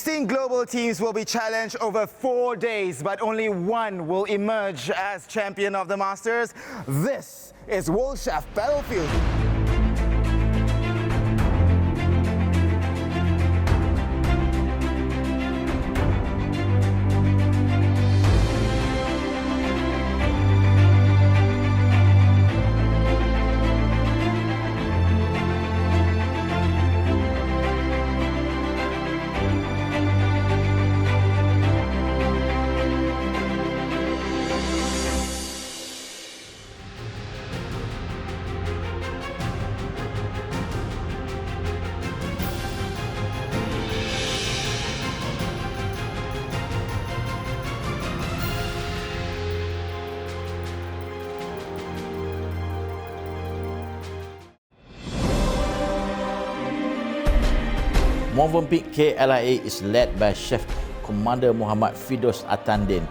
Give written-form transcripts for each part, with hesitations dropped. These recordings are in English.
16 global teams will be challenged over 4 days, but only one will emerge as champion of the Masters. This is Worldchef Battlefield. Movenpick KLIA is led by Chef Commander Muhammad Firdaus Atandin.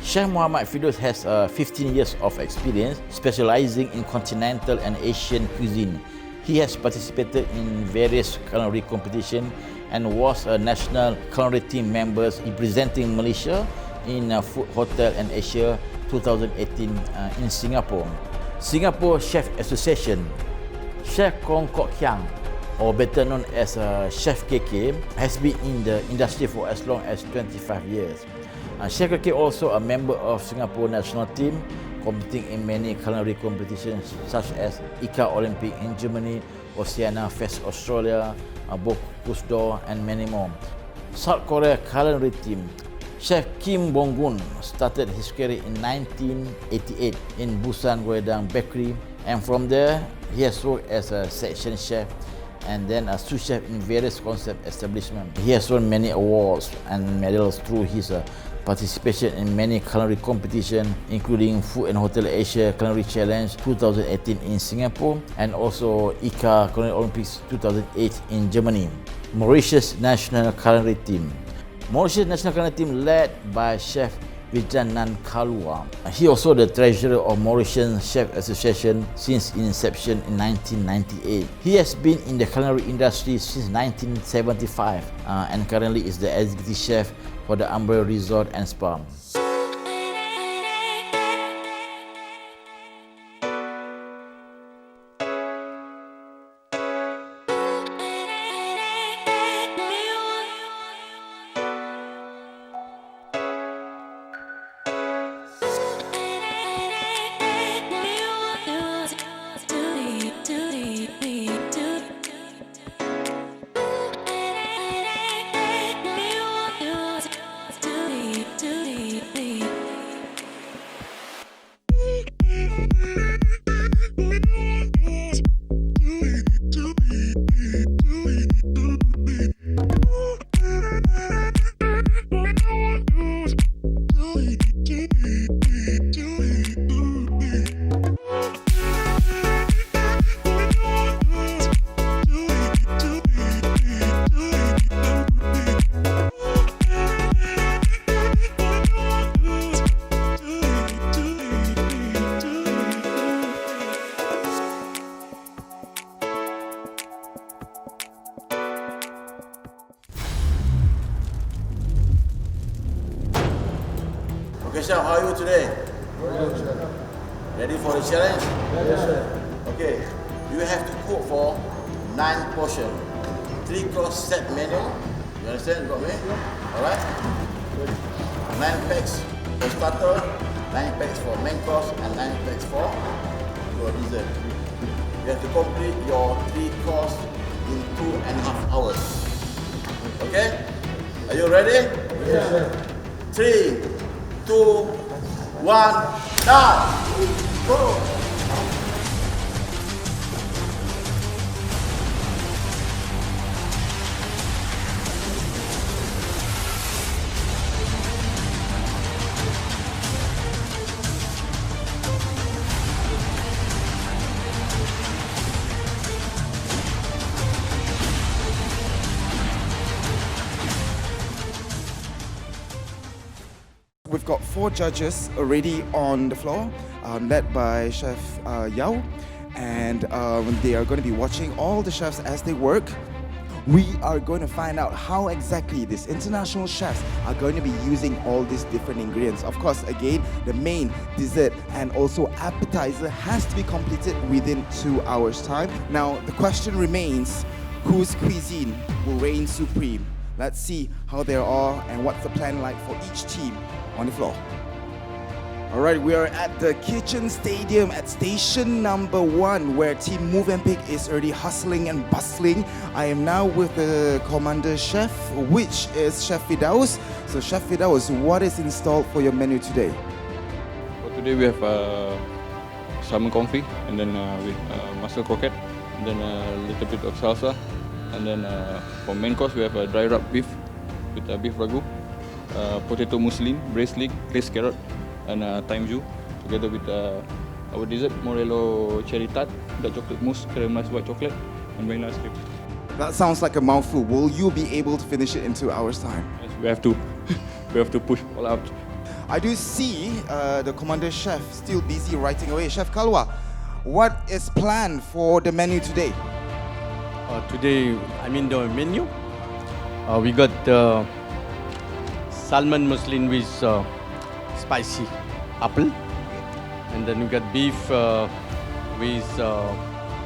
Chef Muhammad Firdaus has 15 years of experience specializing in continental and Asian cuisine. He has participated in various culinary competitions and was a national culinary team member representing Malaysia in Food Hotel and Asia 2018 in Singapore. Singapore Chef Association, Chef Kong Kok Kiang, or better known as Chef KK, has been in the industry for as long as 25 years. Chef KK also a member of Singapore national team, competing in many culinary competitions such as ICA Olympic in Germany, Oceania Fest Australia, Bocuse d'Or and many more. South Korea culinary team, Chef Kim Bong-gun started his career in 1988 in Busan Goyedang Bakery, and from there he has worked as a section chef and then a sous chef in various concept establishments. He has won many awards and medals through his participation in many culinary competitions, including Food and Hotel Asia Culinary Challenge 2018 in Singapore and also ICA Culinary Olympics 2008 in Germany. Mauritius National Culinary Team. Mauritius National Culinary Team led by Chef Vijayanan Kalua. He also the treasurer of Mauritian Chef Association since inception in 1998. He has been in the culinary industry since 1975 and currently is the executive chef for the Umbrella Resort and Spa. Okay, Chef, how are you today? Good, Chef. Ready for the challenge? Yes, sir. Okay, you have to cook for 9 portions, 3-course set menu. You understand? Got me? Alright? 9 packs for starter, 9 packs for main course, and 9 packs for your dessert. You have to complete your 3 course in 2.5 hours. Okay? Are you ready? Yes, sir. 3, 2, 1, now! Go! We've got 4 judges already on the floor, led by Chef Yao, and they are going to be watching all the chefs as they work. we are going to find out how exactly these international chefs are going to be using all these different ingredients. Of course, again, the main, dessert, and also appetizer has to be completed within 2 hours' time. Now, the question remains, whose cuisine will reign supreme? Let's see how they are and what's the plan like for each team on the floor. All right, we are at the kitchen stadium at station number 1, where Team Movenpick is already hustling and bustling. I am now with the commander chef, which is Chef Firdaus. So Chef Firdaus, what is installed for your menu today? For today we have salmon confit, and then with mussel croquette, and then a little bit of salsa, and then for main course we have a dry rub beef with beef ragu, potato muslin, braised leek, glazed carrot, and thyme jus, together with our dessert Morello cherry tart, dark chocolate mousse, caramelized white chocolate, and vanilla ice cream. That sounds like a mouthful. Will you be able to finish it in 2 hours' time? Yes, we have to, we have to push all out. I do see the commander chef still busy writing away. Chef Kalwa, what is planned for the menu today? Today, the menu, we got salmon muslin with spicy apple, and then we got beef with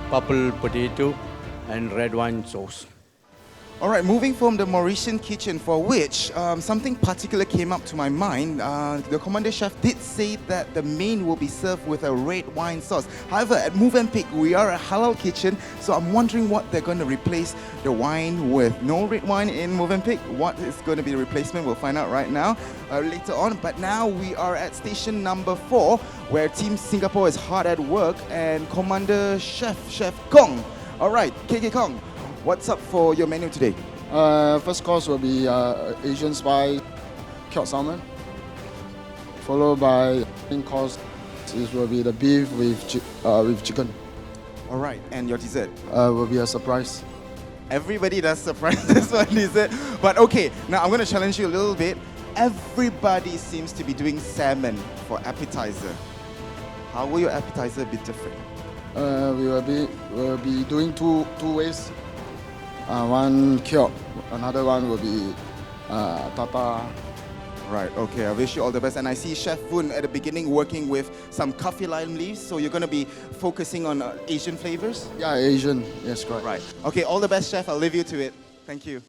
purple potato and red wine sauce. All right, moving from the Mauritian kitchen, for which something particular came up to my mind. The commander chef did say that the main will be served with a red wine sauce. However, at Movenpick, we are a halal kitchen, so I'm wondering what they're going to replace the wine with. No red wine in Movenpick. What is going to be the replacement? We'll find out right now, later on. But now we are at station number 4, where Team Singapore is hard at work, and commander chef, Chef Kong. All right, KK Kong, what's up for your menu today? First course will be Asian spice cured salmon, followed by main course. This will be the beef with chicken. All right, and your dessert? Will be a surprise. Everybody does surprise this one, is it? But okay, now I'm going to challenge you a little bit. Everybody seems to be doing salmon for appetizer. How will your appetizer be different? We will be doing two ways. One cured, another one will be tartar. Right, okay, I wish you all the best. And I see Chef Woon at the beginning working with some coffee lime leaves, so you're going to be focusing on Asian flavors? Yeah, Asian. Yes, correct. Right. Okay, all the best, Chef. I'll leave you to it. Thank you.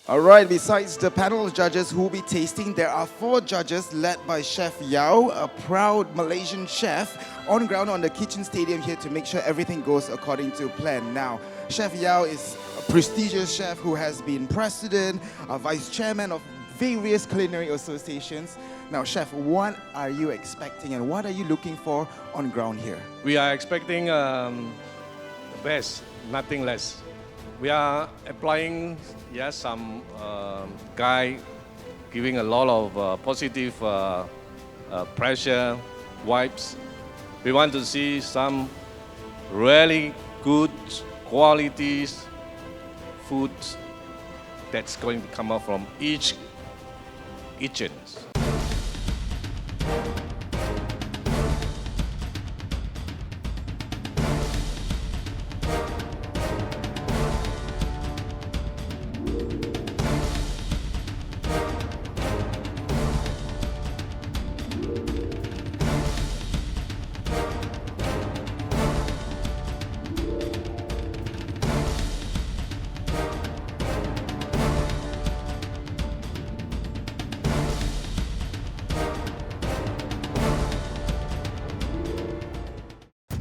All right, besides the panel of judges who will be tasting, there are 4 judges led by Chef Yao, a proud Malaysian chef, on ground on the kitchen stadium here to make sure everything goes according to plan. Now, Chef Yao is a prestigious chef who has been president, a vice chairman of various culinary associations. Now, Chef, what are you expecting and what are you looking for on ground here? We are expecting the best, nothing less. We are applying, yes, some guy giving a lot of positive pressure, vibes. We want to see some really good qualities food that's going to come out from each kitchen.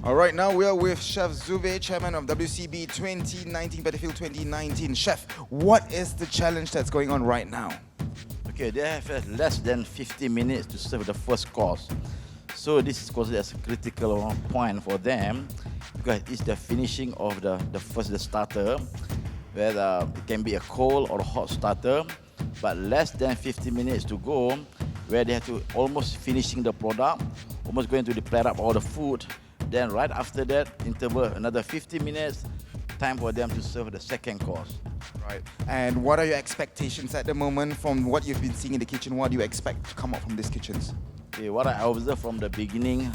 All right, now we are with Chef Zube, chairman of WCB 2019, Battlefield 2019. Chef, what is the challenge that's going on right now? Okay, they have less than 50 minutes to serve the first course. So this is considered as a critical point for them because it's the finishing of the starter, where it can be a cold or a hot starter, but less than 50 minutes to go, where they have to almost finishing the product, almost going to prepare up all the food. Then right after that, interval, another 50 minutes, time for them to serve the second course. Right. And what are your expectations at the moment from what you've been seeing in the kitchen? What do you expect to come out from these kitchens? Okay, what I observed from the beginning,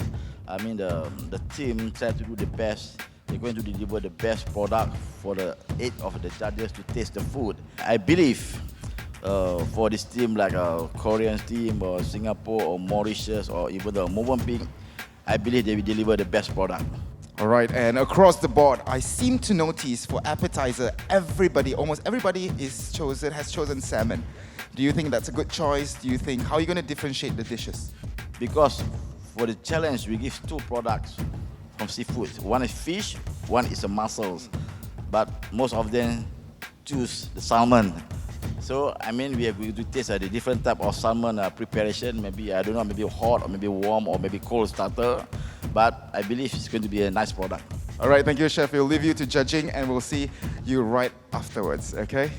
I mean the team tried to do the best. They're going to deliver the best product for the 8 of the judges to taste the food. I believe for this team like a Korean team or Singapore or Mauritius or even the Mozambique, I believe they will deliver the best product. All right, and across the board, I seem to notice for appetizer, almost everybody has chosen salmon. Do you think that's a good choice? Do you think, how are you going to differentiate the dishes? Because for the challenge, we give 2 products from seafood. One is fish, one is the mussels. But most of them choose the salmon. So, I mean, we are going to taste the different type of salmon preparation. Maybe, I don't know, maybe hot or maybe warm or maybe cold starter. But I believe it's going to be a nice product. All right, thank you, Chef. We'll leave you to judging and we'll see you right afterwards, okay?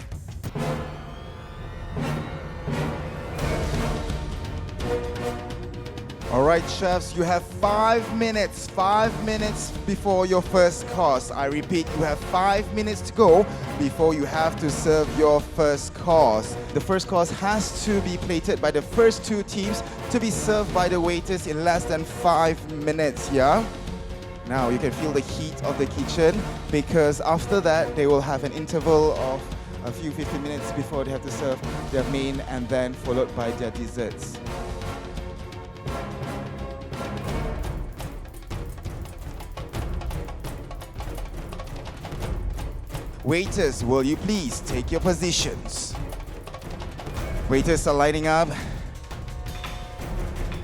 All right, chefs, you have 5 minutes. 5 minutes before your first course. I repeat, you have 5 minutes to go before you have to serve your first course. The first course has to be plated by the first 2 teams to be served by the waiters in less than 5 minutes, yeah? Now you can feel the heat of the kitchen because after that they will have an interval of a few 50 minutes before they have to serve their main and then followed by their desserts. Waiters, will you please take your positions? Waiters are lining up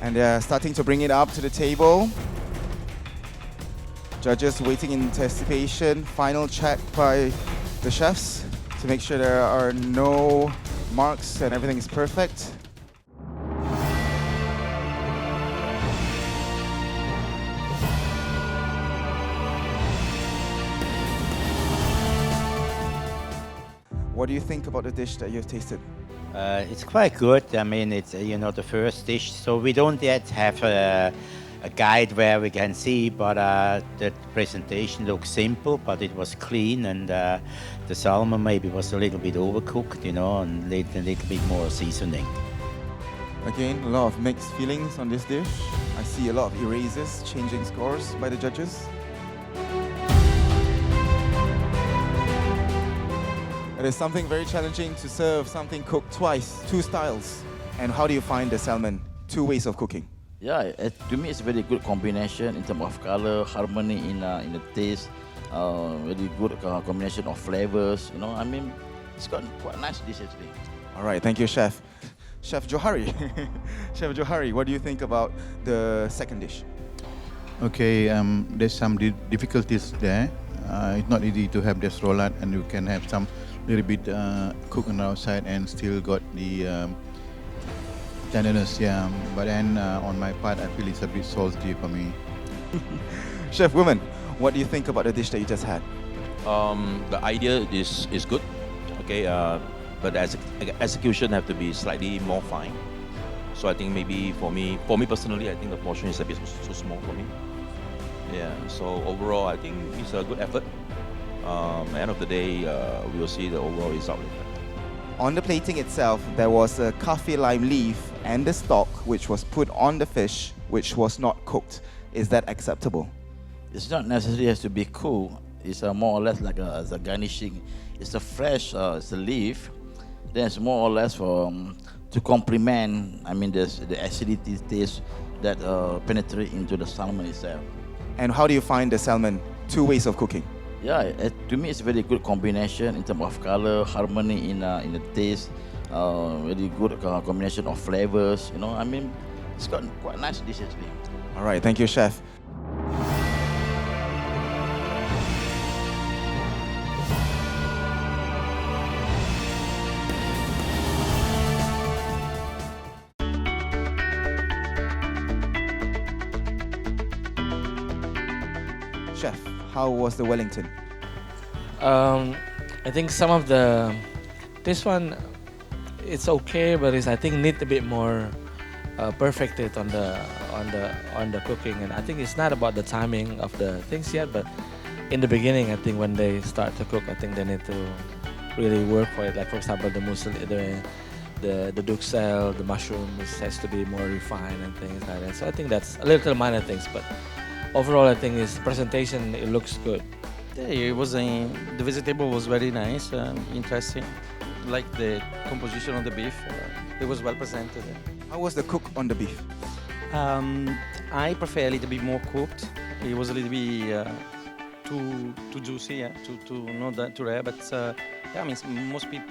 and they're starting to bring it up to the table. Judges waiting in anticipation. Final check by the chefs to make sure there are no marks and everything is perfect. What do you think about the dish that you've tasted? It's quite good. I mean, it's the first dish, so we don't yet have a guide where we can see, but the presentation looks simple, but it was clean, and the salmon maybe was a little bit overcooked, and a little bit more seasoning. Again, a lot of mixed feelings on this dish. I see a lot of erasers, changing scores by the judges. It is something very challenging to serve something cooked twice, 2 styles. And how do you find the salmon? 2 ways of cooking. Yeah, to me it's a very good combination in terms of color, harmony in the taste, very good combination of flavors. I mean, it's got quite nice dish actually. All right, thank you, Chef. Chef Johari. Chef Johari, what do you think about the second dish? Okay, there's some difficulties there. It's not easy to have this rollout, and you can have some little bit cooked on the outside and still got the tenderness, yeah. But then on my part, I feel it's a bit salty for me. Chef Woman, what do you think about the dish that you just had? The idea is good, okay, but as execution have to be slightly more fine. So I think maybe for me personally, I think the portion is a bit too small for me. Yeah. So overall, I think it's a good effort. At the end of the day, we will see the overall result. On the plating itself, there was a kaffir lime leaf and the stock which was put on the fish, which was not cooked. Is that acceptable? It's not necessarily has to be cooked. It's more or less like as a garnishing. It's a fresh, it's a leaf. Then it's more or less for to complement. I mean, the acidity taste that penetrate into the salmon itself. And how do you find the salmon? 2 ways of cooking. Yeah, to me it's a very good combination in terms of color, harmony in the taste, very good combination of flavors. I mean, it's got quite nice dish actually. All right, thank you, Chef. chef, how was the Wellington? I think some of this one, it's okay, but I think need a bit more perfected on the cooking, and I think it's not about the timing of the things yet, but in the beginning, I think when they start to cook, I think they need to really work for it. Like for example, the duxelle, the mushrooms has to be more refined and things like that. So I think that's a little minor things, but overall, I think his presentation, it looks good. Yeah, it was the vegetable was very nice, interesting. Like the composition of the beef, it was well presented. How was the cook on the beef? I prefer a little bit more cooked. It was a little bit too juicy, yeah, too not that too rare. But yeah, I mean,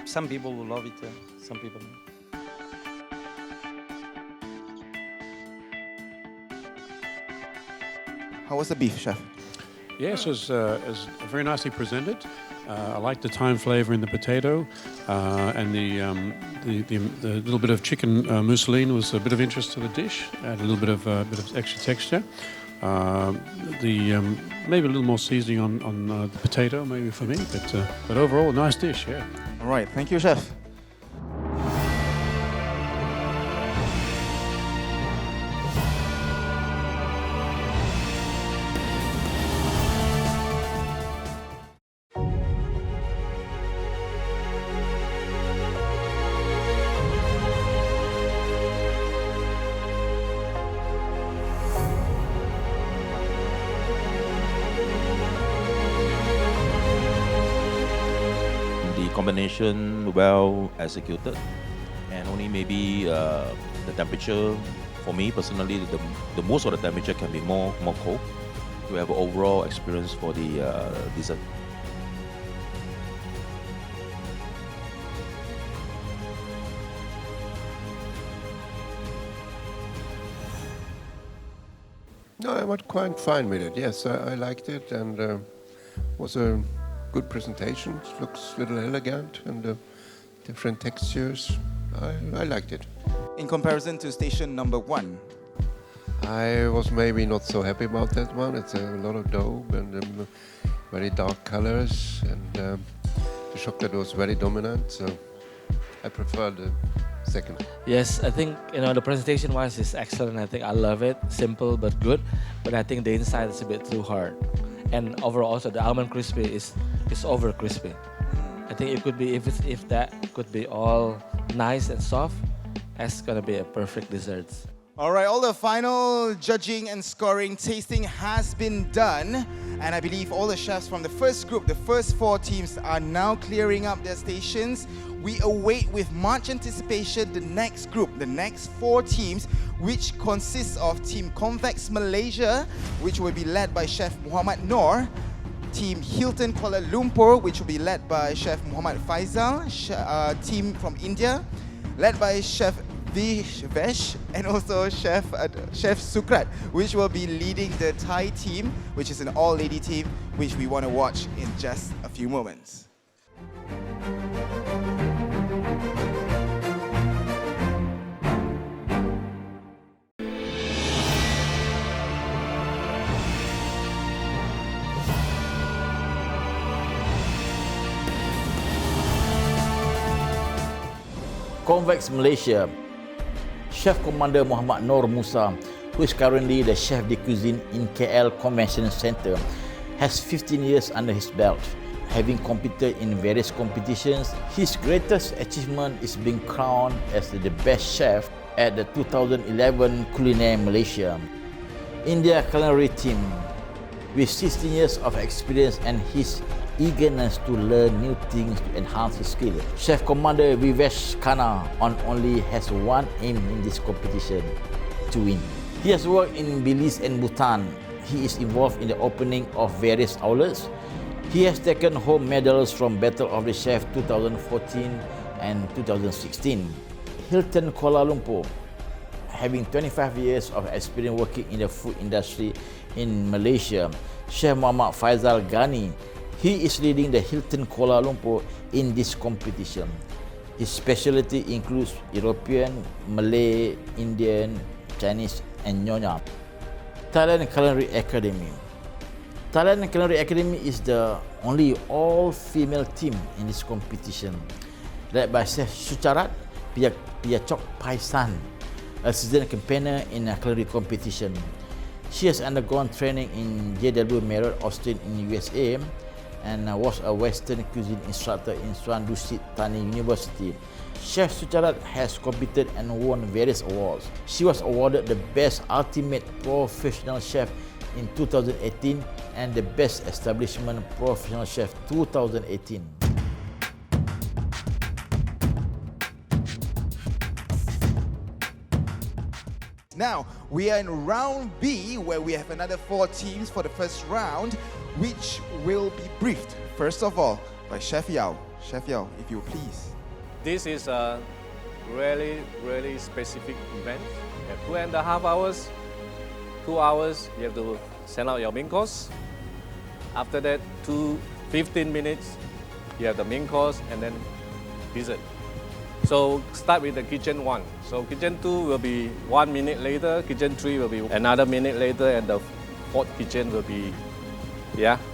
some people will love it, some people. How was the beef, chef? Yes, it was very nicely presented. I liked the thyme flavour in the potato, and the little bit of chicken mousseline was a bit of interest to the dish. Add a little bit of extra texture. Maybe a little more seasoning on the potato, maybe for me, but overall, a nice dish. Yeah. All right, thank you, chef. Combination well executed, and only maybe the temperature. For me personally, the most of the temperature can be more cold to have an overall experience for the dessert. No, I was quite fine with it. Yes, I liked it, and was a good presentation. It looks a little elegant and different textures. I liked it. In comparison to station number 1? I was maybe not so happy about that one. It's a lot of dough and very dark colors, and the chocolate was very dominant, so I prefer the second. Yes, I think the presentation wise is excellent. I think I love it. Simple but good. But I think the inside is a bit too hard. And overall, also the almond crispy is over crispy. I think it could be if that could be all nice and soft, that's gonna be a perfect dessert. All right, all the final judging and scoring tasting has been done, and I believe all the chefs from the first group, the first 4 teams, are now clearing up their stations. We await with much anticipation the next group, the next 4 teams, which consists of Team Convex Malaysia, which will be led by Chef Muhammad Noor, Team Hilton Kuala Lumpur, which will be led by Chef Muhammad Faisal, team from India, led by Chef Vesh, and also Chef Sukrat, which will be leading the Thai team, which is an all-lady team, which we want to watch in just a few moments. Convex Malaysia, Chef Commander Muhammad Noor Musa, who is currently the Chef de Cuisine in KL Convention Centre, has 15 years under his belt. Having competed in various competitions, his greatest achievement is being crowned as the best chef at the 2011 Culinary Malaysia. India culinary team, with 16 years of experience and his eagerness to learn new things to enhance his skill. Chef Commander Vivesh Khanna only has one aim in this competition: to win. He has worked in Belize and Bhutan. He is involved in the opening of various outlets. He has taken home medals from Battle of the Chef 2014 and 2016. Hilton Kuala Lumpur, having 25 years of experience working in the food industry in Malaysia, Chef Muhammad Faisal Ghani, he is leading the Hilton Kuala Lumpur in this competition. His specialty includes European, Malay, Indian, Chinese and Nyonya. Thailand Culinary Academy. Thailand Culinary Academy is the only all-female team in this competition, led by Chef Sucharat Piachok Paisan, a seasoned campaigner in a culinary competition. She has undergone training in JW Marriott Austin in USA and was a Western cuisine instructor in Swan Dusit Thani University. Chef Sucharat has competed and won various awards. She was awarded the Best Ultimate Professional Chef in 2018 and the Best Establishment Professional Chef 2018. Now, we are in round B, where we have another 4 teams for the first round, which will be briefed, first of all, by Chef Yao. Chef Yao, if you please. This is a really specific event. You have 2.5 hours. 2 hours, you have to send out your main course. After that, 15 minutes, you have the main course and then dessert. So start with the kitchen 1. So kitchen 2 will be 1 minute later, kitchen 3 will be another minute later, and the 4th kitchen will be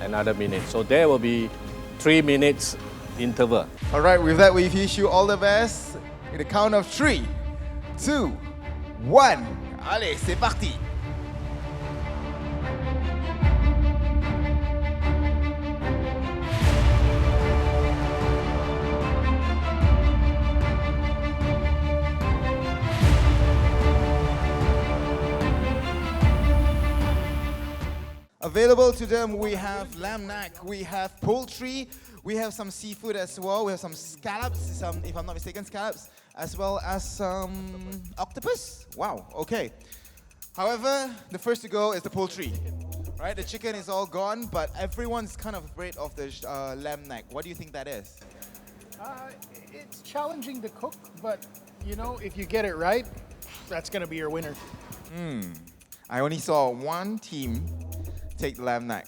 another minute. So there will be 3 minutes interval. All right, with that, we wish you all the best. In the count of 3, 2, 1. Allez, c'est parti. Available to them, we have lamb neck, we have poultry, we have some seafood as well, we have some scallops, if I'm not mistaken, scallops, as well as some octopus. Wow, okay. However, the first to go is the poultry. Right, the chicken is all gone, but everyone's kind of afraid of the lamb neck. What do you think that is? It's challenging to cook, but you know, if you get it right, that's going to be your winner. I only saw one team take the lamb neck.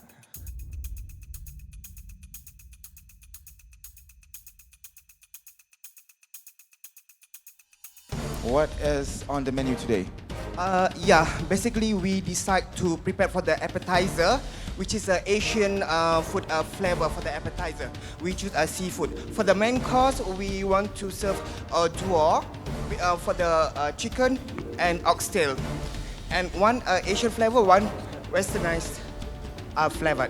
What is on the menu today? Basically we decide to prepare for the appetizer, which is an Asian food flavor for the appetizer. We choose a seafood. For the main course, we want to serve a duo for the chicken and oxtail. And one Asian flavor, one westernized flavor.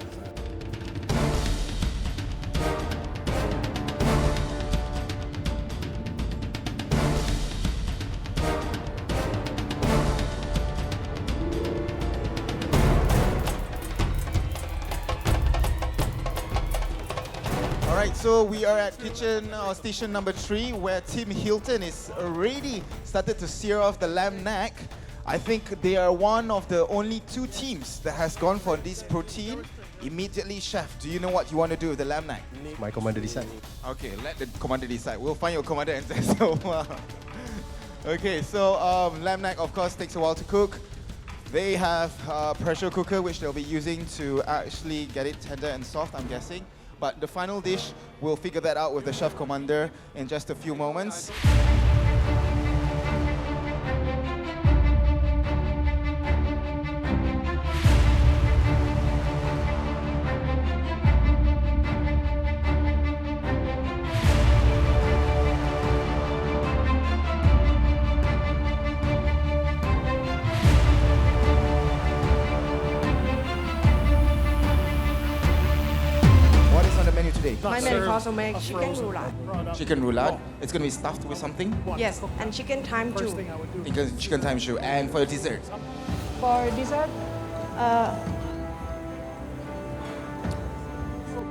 Alright, so we are at kitchen station number 3, where Tim Hilton is already started to sear off the lamb neck. I think they are one of the only 2 teams that has gone for this protein. Immediately, chef, do you know what you want to do with the lamb neck? My commander decide. Okay, let the commander decide. We'll find your commander and say so. Okay, so lamb neck, of course, takes a while to cook. They have a pressure cooker, which they'll be using to actually get it tender and soft, I'm guessing. But the final dish, we'll figure that out with the chef commander in just a few moments. My main course will make chicken roulade. Chicken roulade. It's going to be stuffed with something? Yes, and chicken thyme chew. Chicken thyme chew. And for dessert? For dessert,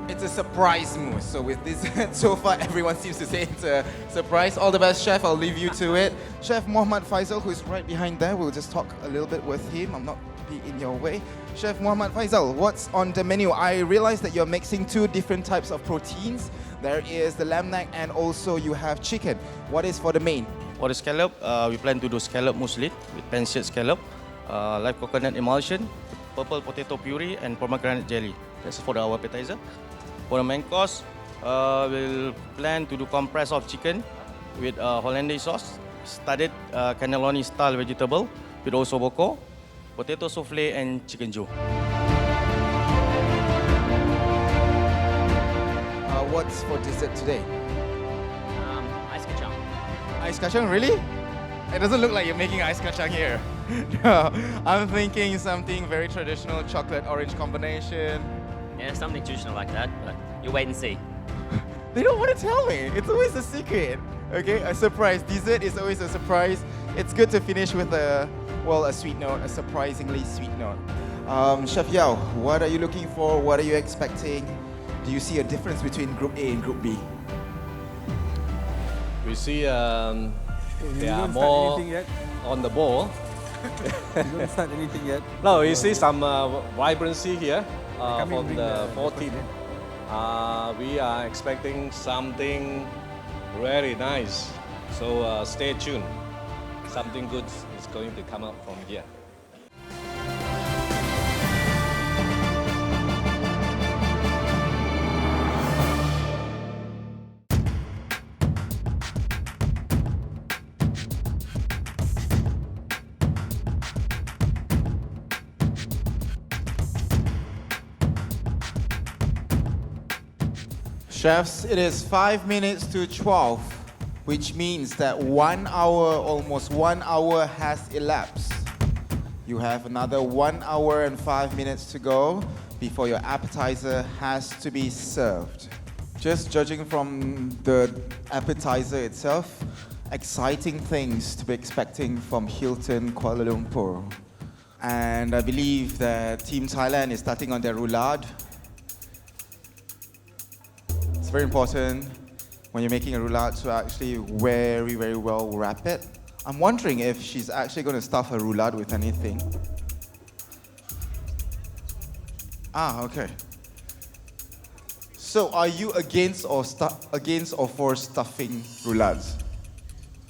it's a surprise mousse. So with this, so far everyone seems to say it's a surprise. All the best, chef. I'll leave you to it. Chef Muhammad Faisal, who is right behind there, we'll just talk a little bit with him. I'm not be in your way. Chef Muhammad Faisal, what's on the menu? I realize that you're mixing 2 different types of proteins. There is the lamb neck and also you have chicken. What is for the main? For the scallop, we plan to do scallop mousseline with pan-seared scallop, live coconut emulsion, purple potato puree, and pomegranate jelly. That's for our appetizer. For the main course, we'll plan to do compress of chicken with hollandaise sauce, studded cannelloni-style vegetable with ossobuco, potato souffle, and chicken joe. what's for dessert today? Ice kacang. Ice kacang, really? It doesn't look like you're making ice kacang here. No, I'm thinking something very traditional, chocolate-orange combination. Yeah, something traditional like that, but you wait and see. They don't want to tell me. It's always a secret. Okay, a surprise. Dessert is always a surprise. It's good to finish with a sweet note, a surprisingly sweet note. Chef Yao, what are you looking for? What are you expecting? Do you see a difference between Group A and Group B? We see there are more on the ball. You don't start anything yet. No, you see some vibrancy here from the 14. We are expecting something very nice. So stay tuned. Something good is going to come out from here. Chefs, it is 5 minutes to 12, which means that 1 hour, almost 1 hour has elapsed. You have another 1 hour and 5 minutes to go before your appetizer has to be served. Just judging from the appetizer itself, exciting things to be expecting from Hilton Kuala Lumpur. And I believe that Team Thailand is starting on their roulade. It's very important when you're making a roulade to actually very, very well wrap it. I'm wondering if she's actually going to stuff her roulade with anything. Ah, okay. So are you against or for stuffing roulades?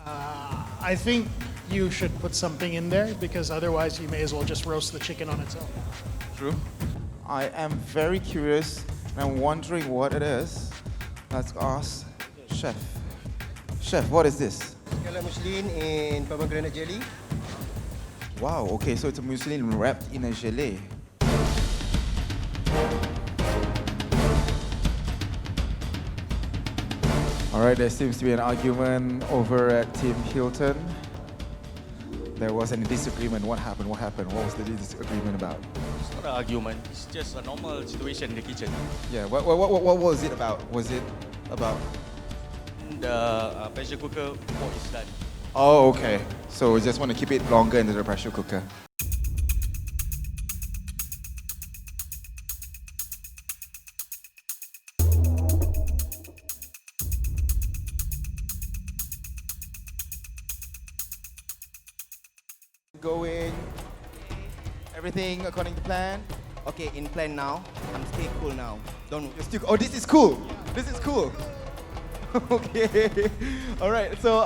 I think you should put something in there because otherwise you may as well just roast the chicken on its own. True. I am very curious and I'm wondering what it is. Let's ask Chef. Chef, what is this? Scallop mousseline in pomegranate jelly. Wow, okay, so it's a mousseline wrapped in a gelée. All right, there seems to be an argument over at Team Hilton. There was a disagreement. What happened? What happened? What was the disagreement about? It's not an argument. It's just a normal situation in the kitchen. Yeah, what was it about? Was it about? The pressure cooker before it's done. Oh, okay. So we just want to keep it longer into the pressure cooker. Going. Everything according to plan. Okay, in plan now. I'm stay cool now. Don't. You're still, oh, this is cool. This is cool. Okay. All right. So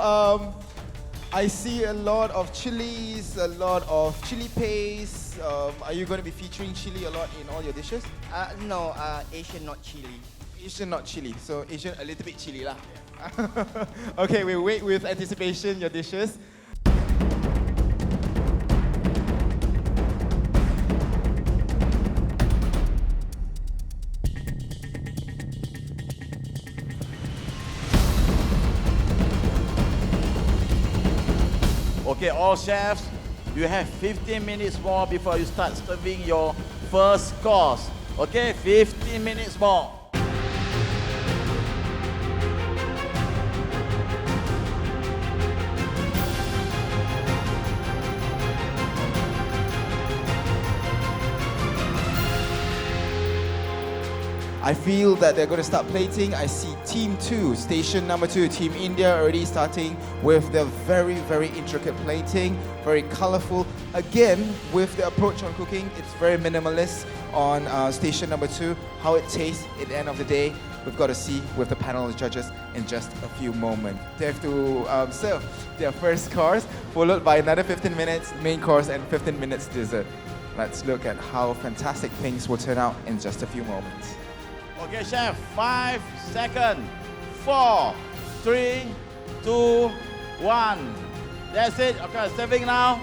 I see a lot of chilies, a lot of chili paste. Are you going to be featuring chili a lot in all your dishes? No, Asian not chili. Asian not chili. So Asian a little bit chili lah. Okay, we wait with anticipation your dishes. Okay, all chefs, you have 15 minutes more before you start serving your first course. Okay, 15 minutes more. I feel that they're going to start plating. I see Team 2, Station number 2, Team India already starting with their very, very intricate plating, very colorful. Again, with the approach on cooking, it's very minimalist on Station number 2. How it tastes at the end of the day, we've got to see with the panel of judges in just a few moments. They have to serve their first course, followed by another 15 minutes main course and 15 minutes dessert. Let's look at how fantastic things will turn out in just a few moments. Okay, chef, 5 seconds. 4, 3, 2, 1. That's it. Okay, serving now.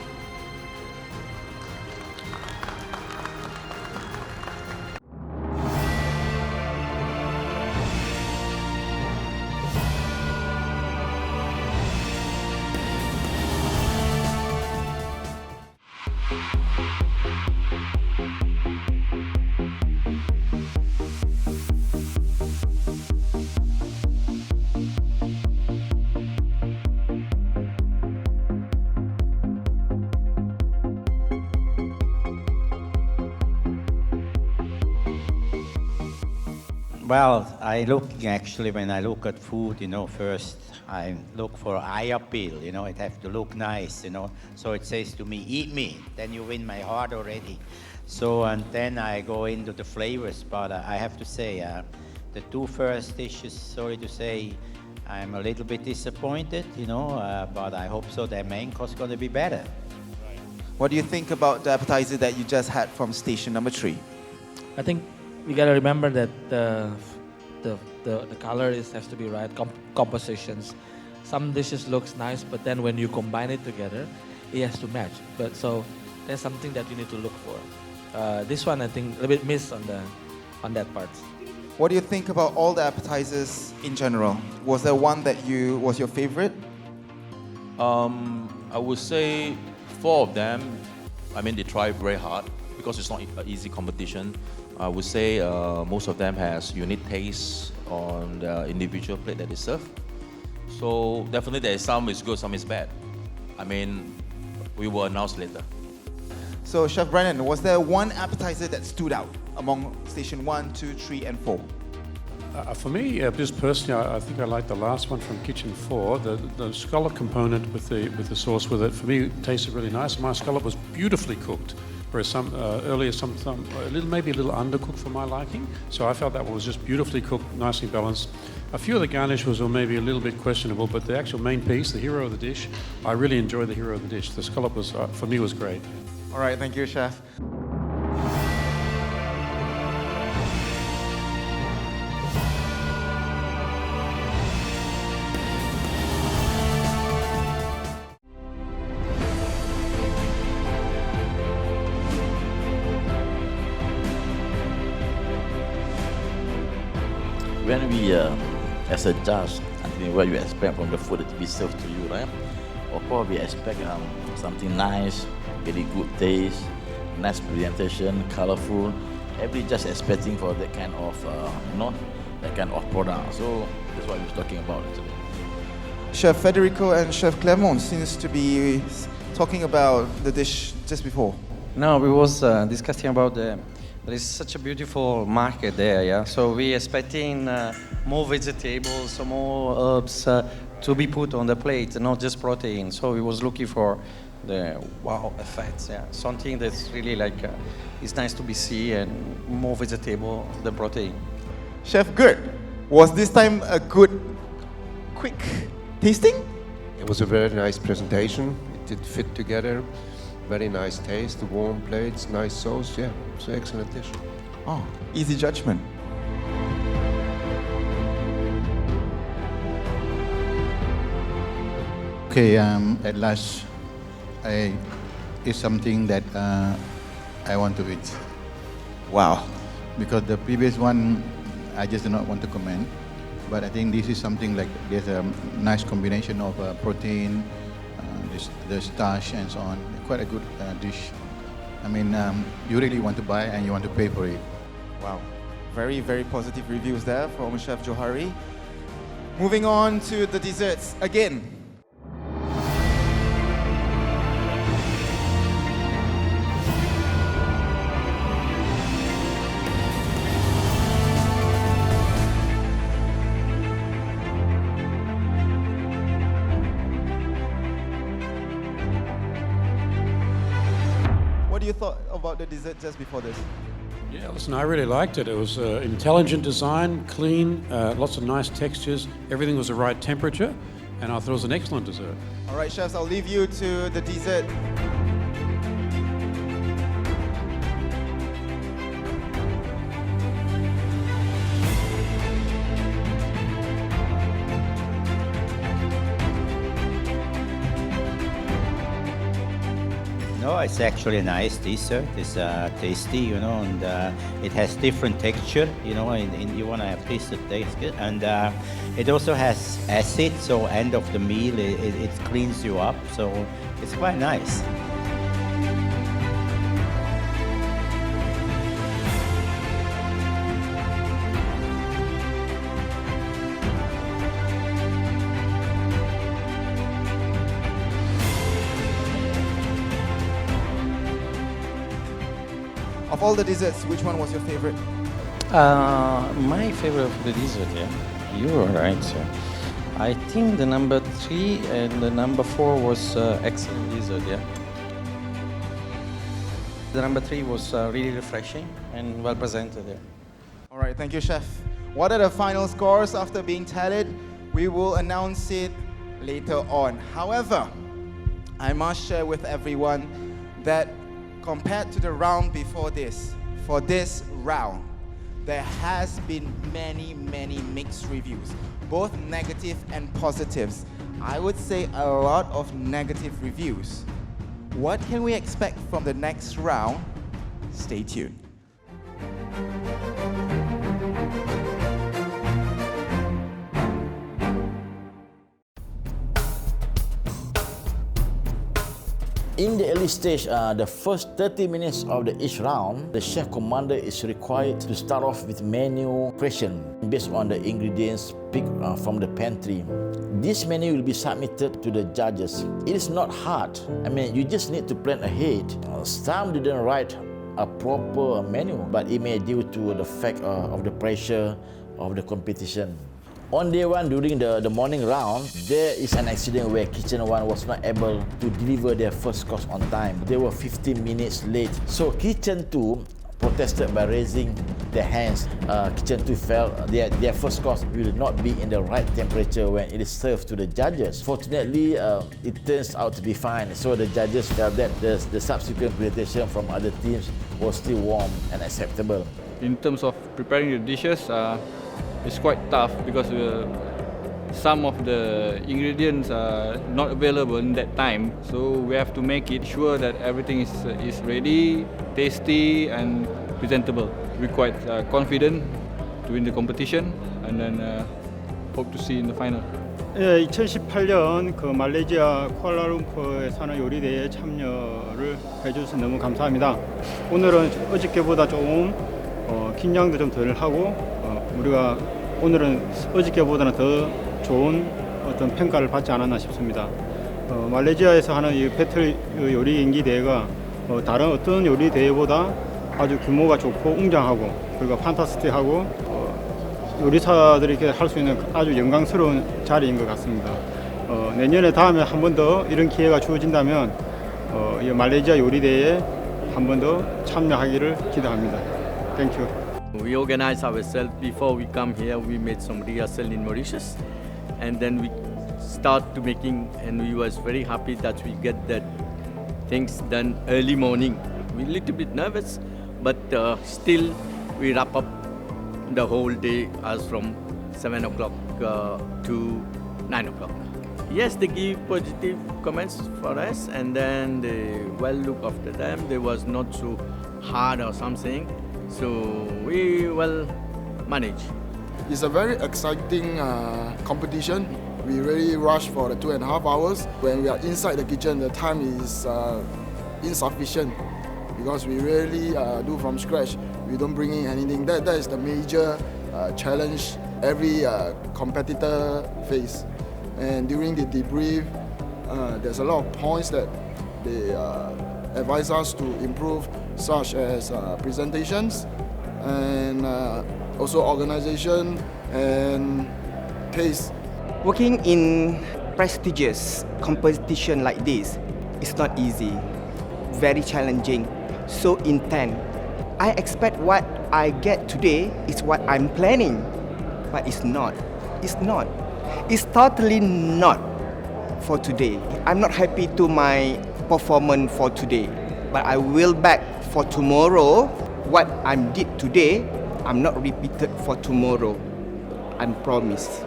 Well, when I look at food, first I look for eye appeal, it has to look nice, So it says to me, eat me, then you win my heart already. So, and then I go into the flavors, but I have to say, the two first dishes, sorry to say, I'm a little bit disappointed, but I hope so the main course is going to be better. What do you think about the appetizer that you just had from station number 3? I think we gotta remember that the color has to be right, compositions. Some dishes looks nice, but then when you combine it together, it has to match. But so there's something that you need to look for. This one I think a bit missed on that part. What do you think about all the appetizers in general? Was there one that was your favorite? I would say 4 of them, they try very hard because it's not an easy competition. I would say most of them has unique taste on the individual plate that they serve. So definitely there is some is good, some is bad. We will announce later. So Chef Brennan, was there one appetizer that stood out among station 1, 2, 3 and 4? For me, just personally, I think I like the last one from Kitchen 4. The scallop component with the sauce with it, for me, tasted really nice. My scallop was beautifully cooked, whereas some earlier, maybe a little undercooked for my liking. So I felt that one was just beautifully cooked, nicely balanced. A few of the garnishes were maybe a little bit questionable, but the actual main piece, the hero of the dish, I really enjoyed the hero of the dish. The scallop was, for me, was great. All right, thank you, Chef. When we, as a judge, what you expect from the food that we serve to you, right? Of course, we expect something nice, very good taste, nice presentation, colorful. Every just expecting for that kind of, that kind of product. So that's what we were talking about today. Chef Federico and Chef Clermont seems to be talking about the dish just before. No, we was discussing about there is such a beautiful market there, yeah. So we expecting more vegetables, more herbs to be put on the plate, not just protein. So we was looking for the wow effects, yeah. Something that's really it's nice to be seen and more vegetable than protein. Chef Gert, was this time a good, quick tasting? It was a very nice presentation. It did fit together. Very nice taste, warm plates, nice sauce. Yeah, it's an excellent dish. Oh, easy judgment. Okay, at last, it's something that I want to eat. Wow. Because the previous one, I just do not want to comment. But I think this is something like there's a nice combination of protein, the starch and so on. Quite a good dish. You really want to buy and you want to pay for it. Wow. Very, very positive reviews there from Chef Johari. Moving on to the desserts again. What do you thought about the dessert just before this? Yeah, listen, I really liked it. It was intelligent design, clean, lots of nice textures. Everything was the right temperature, and I thought it was an excellent dessert. All right, chefs, I'll leave you to the dessert. No, it's actually a nice dessert. It's tasty, and it has different texture, and you want to have tasted taste. And it also has acid, so end of the meal, it cleans you up, so it's quite nice. of all the desserts, which one was your favorite? My favorite of the dessert, yeah. You are right, sir. I think the number 3 and the number 4 was excellent dessert, yeah. The number 3 was really refreshing and well presented, yeah. All right, thank you, Chef. What are the final scores after being tallied? We will announce it later on. However, I must share with everyone that compared to the round before this, for this round, there has been many mixed reviews, both negative and positives. I would say a lot of negative reviews. What can we expect from the next round? Stay tuned. In the early stage, the first 30 minutes of each round, the chef commander is required to start off with menu creation based on the ingredients picked from the pantry. This menu will be submitted to the judges. It is not hard. I mean, you just need to plan ahead. Some didn't write a proper menu, but it may due to the fact of the pressure of the competition. On day 1, during the morning round, there is an accident where Kitchen 1 was not able to deliver their first course on time. They were 15 minutes late. So Kitchen 2 protested by raising their hands. Kitchen 2 felt their first course will not be in the right temperature when it is served to the judges. Fortunately, it turns out to be fine. So the judges felt that the subsequent presentation from other teams was still warm and acceptable. In terms of preparing the dishes, it's quite tough because some of the ingredients are not available in that time. So we have to make it sure that everything is ready, tasty and presentable. We're quite confident to win the competition and then hope to see in the final. 예, 2018년 그 말레이시아 쿠알라룸푸르에 사는 요리대회에 참여를 해주셔서 너무 감사합니다. 오늘은 어저께보다 조금 긴장도 좀 덜 하고 우리가 오늘은 어저께보다는 더 좋은 어떤 평가를 받지 않았나 싶습니다. 말레이시아에서 하는 이 배틀 요리 연기 대회가 다른 어떤 요리 대회보다 아주 규모가 좋고 웅장하고 그리고 판타스틱하고 요리사들이 이렇게 할 수 있는 아주 영광스러운 자리인 것 같습니다. 내년에 다음에 한 번 더 이런 기회가 주어진다면 이 말레이시아 요리 대회에 한 번 더 참여하기를 기대합니다. Thank you. We organized ourselves before we come here. We made some rehearsal in Mauritius, and then we start to making, and we was very happy that we get that things done early morning. We little bit nervous, but still we wrap up the whole day as from 7 o'clock to 9 o'clock. Yes, they give positive comments for us, and then they well look after them. They was not so hard or something. So we will manage. It's a very exciting competition. We really rush for the 2.5 hours. When we are inside the kitchen, the time is insufficient because we really do from scratch. We don't bring in anything. That is the major challenge every competitor face. And during the debrief, there's a lot of points that they advise us to improve, such as presentations and also organization and taste. Working in prestigious competition like this is not easy, very challenging, so intense. I expect what I get today is what I'm planning, but it's not. It's not. It's totally not for today. I'm not happy to my performance for today, but I will back for tomorrow. What I did today, I'm not repeated for tomorrow. I promise.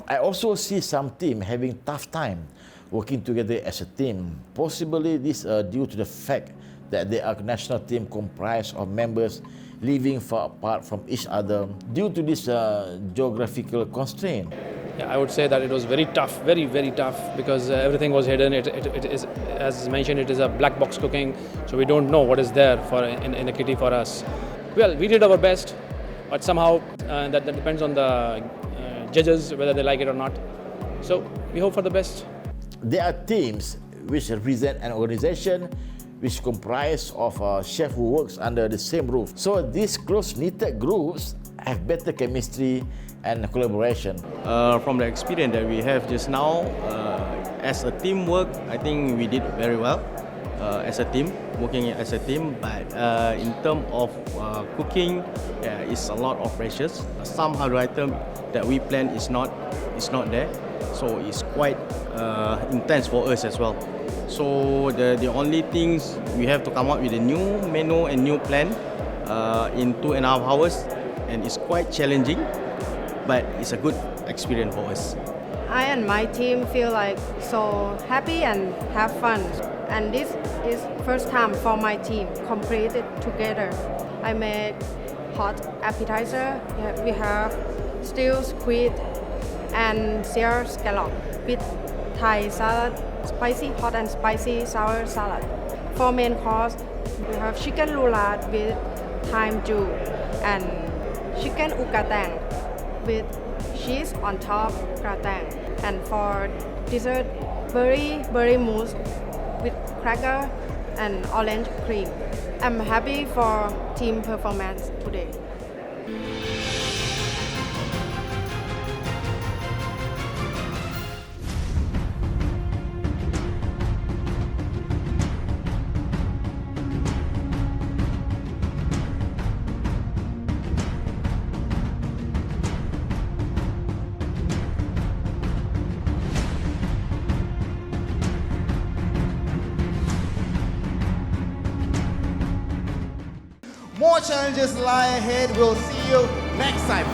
I also see some team having tough time working together as a team. Possibly this due to the fact that they are national team comprised of members living far apart from each other due to this geographical constraint. Yeah, I would say that it was very tough, very tough, because everything was hidden. It is, as mentioned, it is a black box cooking, so we don't know what is there for in the kitty for us. Well, we did our best, but somehow that depends on the judges whether they like it or not. So we hope for the best. There are teams which represent an organization which comprise of a chef who works under the same roof. So these close-knitted groups have better chemistry and collaboration. From the experience that we have just now, as a teamwork, I think we did very well as a team, working as a team. But in terms of cooking, it's a lot of pressures. Some hard item that we plan is not there, so it's quite intense for us as well. So the only things we have to come up with a new menu and new plan in 2.5 hours, and it's quite challenging, but it's a good experience for us. I and my team feel like so happy and have fun. And this is first time for my team completed together. I made hot appetizer. We have stewed squid and seared scallop with Thai salad, spicy hot and spicy sour salad. For main course, we have chicken roulade with thyme juice and chicken ukatang with cheese on top gratang. And for dessert, berry mousse with cracker and orange cream. I'm happy for team performance today. More challenges lie ahead. We'll see you next time.